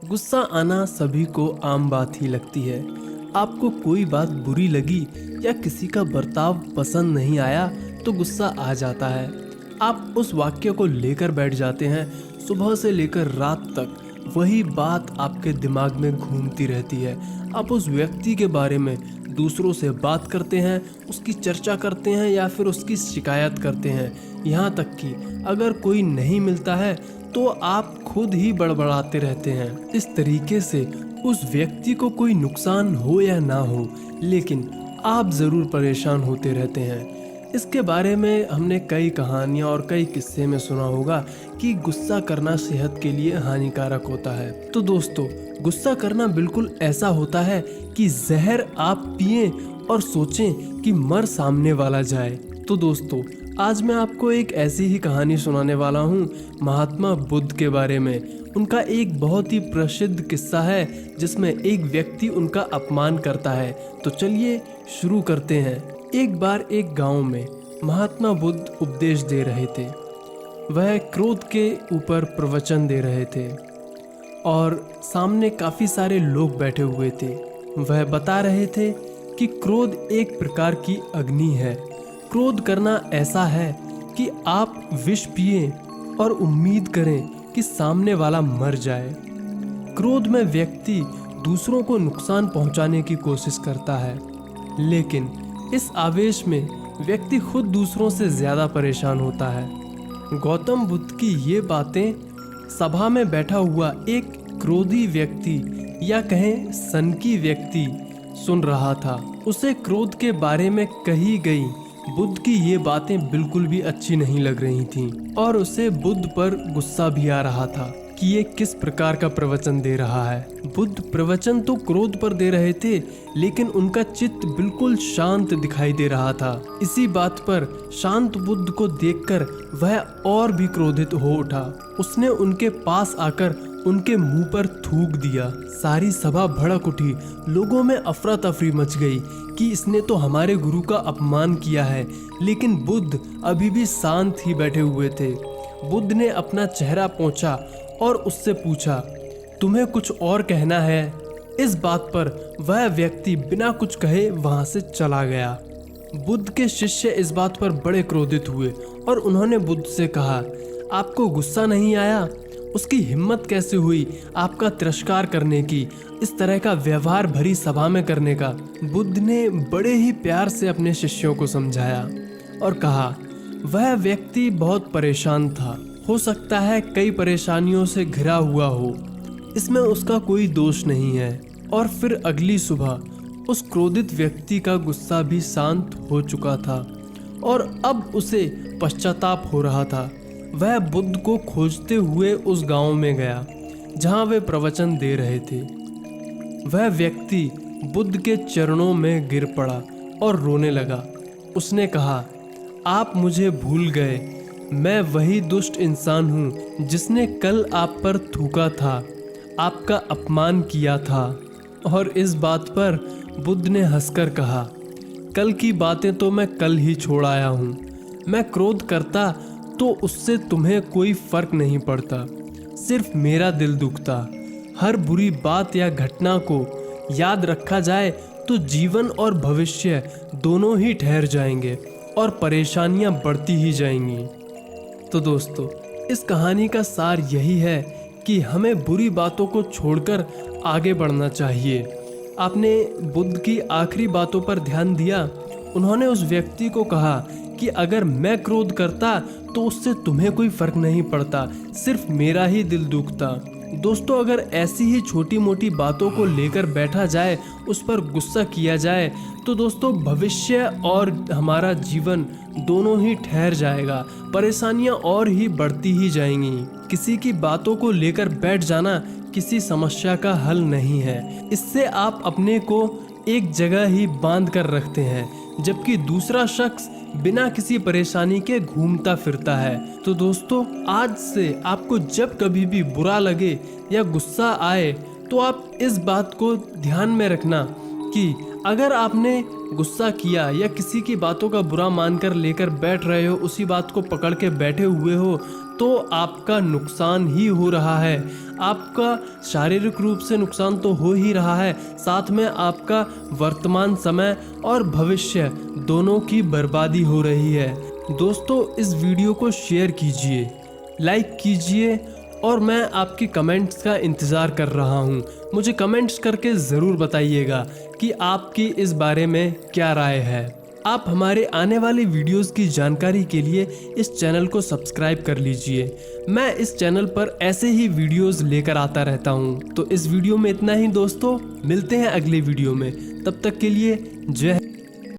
गुस्सा आना सभी को आम बात ही लगती है। आपको कोई बात बुरी लगी या किसी का बर्ताव पसंद नहीं आया तो गुस्सा आ जाता है। आप उस वाक्य को लेकर बैठ जाते हैं। सुबह से लेकर रात तक वही बात आपके दिमाग में घूमती रहती है। आप उस व्यक्ति के बारे में दूसरों से बात करते हैं, उसकी चर्चा करते हैं या फिर उसकी शिकायत करते हैं। यहाँ तक कि अगर कोई नहीं मिलता है तो आप खुद ही बड़बड़ाते रहते हैं। इस तरीके से उस व्यक्ति को कोई नुकसान हो या ना हो, लेकिन आप ज़रूर परेशान होते रहते हैं। इसके बारे में हमने कई कहानियाँ और कई किस्से में सुना होगा कि गुस्सा करना सेहत के लिए हानिकारक होता है। तो दोस्तों, गुस्सा करना बिल्कुल ऐसा होता है कि जहर आप पिएं और सोचें कि मर सामने वाला जाए। तो दोस्तों, आज मैं आपको एक ऐसी ही कहानी सुनाने वाला हूँ महात्मा बुद्ध के बारे में। उनका एक बहुत ही प्रसिद्ध किस्सा है जिसमें एक व्यक्ति उनका अपमान करता है। तो चलिए शुरू करते हैं। एक बार एक गांव में महात्मा बुद्ध उपदेश दे रहे थे। वह क्रोध के ऊपर प्रवचन दे रहे थे और सामने काफ़ी सारे लोग बैठे हुए थे। वह बता रहे थे कि क्रोध एक प्रकार की अग्नि है। क्रोध करना ऐसा है कि आप विष पिएं और उम्मीद करें कि सामने वाला मर जाए। क्रोध में व्यक्ति दूसरों को नुकसान पहुंचाने की कोशिश करता है, लेकिन इस आवेश में व्यक्ति खुद दूसरों से ज़्यादा परेशान होता है। गौतम बुद्ध की ये बातें सभा में बैठा हुआ एक क्रोधी व्यक्ति या कहें सनकी व्यक्ति सुन रहा था। उसे क्रोध के बारे में कही गई बुद्ध की ये बातें बिल्कुल भी अच्छी नहीं लग रही थीं और उसे बुद्ध पर गुस्सा भी आ रहा था कि ये किस प्रकार का प्रवचन दे रहा है। बुद्ध प्रवचन तो क्रोध पर दे रहे थे, लेकिन उनका चित्त बिल्कुल शांत दिखाई दे रहा था। इसी बात पर शांत बुद्ध को देखकर वह और भी क्रोधित हो उठा। उसने उनके पास आकर उनके मुंह पर थूक दिया। सारी सभा भड़क उठी। लोगों में अफरा तफरी मच गई कि इसने तो हमारे गुरु का अपमान किया है, लेकिन बुद्ध अभी भी शांत ही बैठे हुए थे। बुद्ध ने अपना चेहरा पोंछा और उससे पूछा, तुम्हें कुछ और कहना है? इस बात पर वह व्यक्ति बिना कुछ कहे वहां से चला गया। बुद्ध के शिष्य इस बात पर बड़े क्रोधित हुए और उन्होंने बुद्ध से कहा, आपको गुस्सा नहीं आया? उसकी हिम्मत कैसे हुई आपका तिरस्कार करने की, इस तरह का व्यवहार भरी सभा में करने का? बुद्ध ने बड़े ही प्यार से अपने शिष्यों को समझाया और कहा, वह व्यक्ति बहुत परेशान था। हो सकता है कई परेशानियों से घिरा हुआ हो, इसमें उसका कोई दोष नहीं है। और फिर अगली सुबह उस क्रोधित व्यक्ति का गुस्सा भी शांत हो चुका था और अब उसे पश्चाताप हो रहा था। वह बुद्ध को खोजते हुए उस गांव में गया जहां वे प्रवचन दे रहे थे। वह व्यक्ति बुद्ध के चरणों में गिर पड़ा और रोने लगा। उसने कहा, आप मुझे भूल गए। मैं वही दुष्ट इंसान हूँ जिसने कल आप पर थूका था, आपका अपमान किया था। और इस बात पर बुद्ध ने हंसकर कहा, कल की बातें तो मैं कल ही छोड़ आया हूँ। मैं क्रोध करता तो उससे तुम्हें कोई फर्क नहीं पड़ता, सिर्फ मेरा दिल दुखता। हर बुरी बात या घटना को याद रखा जाए तो जीवन और भविष्य दोनों ही ठहर जाएंगे और परेशानियां बढ़ती ही जाएंगी। तो दोस्तों, इस कहानी का सार यही है कि हमें बुरी बातों को छोड़कर आगे बढ़ना चाहिए। आपने बुद्ध की आखिरी बातों पर ध्यान दिया? उन्होंने उस व्यक्ति को कहा कि अगर मैं क्रोध करता तो उससे तुम्हें कोई फर्क नहीं पड़ता, सिर्फ मेरा ही दिल दुखता। दोस्तों, अगर ऐसी ही छोटी मोटी बातों को लेकर बैठा जाए, उस पर गुस्सा किया जाए, तो दोस्तों भविष्य और हमारा जीवन दोनों ही ठहर जाएगा। परेशानियां और ही बढ़ती ही जाएंगी। किसी की बातों को लेकर बैठ जाना किसी समस्या का हल नहीं है। इससे आप अपने को एक जगह ही बांध कर रखते हैं, जबकि दूसरा शख्स बिना किसी परेशानी के घूमता फिरता है। तो दोस्तों, आज से आपको जब कभी भी बुरा लगे या गुस्सा आए तो आप इस बात को ध्यान में रखना कि अगर आपने गुस्सा किया या किसी की बातों का बुरा मानकर लेकर बैठ रहे हो, उसी बात को पकड़ के बैठे हुए हो, तो आपका नुकसान ही हो रहा है। आपका शारीरिक रूप से नुकसान तो हो ही रहा है, साथ में आपका वर्तमान समय और भविष्य दोनों की बर्बादी हो रही है। दोस्तों, इस वीडियो को शेयर कीजिए, लाइक कीजिए और मैं आपकी कमेंट्स का इंतज़ार कर रहा हूँ। मुझे कमेंट्स करके ज़रूर बताइएगा कि आपकी इस बारे में क्या राय है। आप हमारे आने वाले वीडियोस की जानकारी के लिए इस चैनल को सब्सक्राइब कर लीजिए। मैं इस चैनल पर ऐसे ही वीडियोस लेकर आता रहता हूँ। तो इस वीडियो में इतना ही दोस्तों, मिलते हैं अगले वीडियो में। तब तक के लिए जय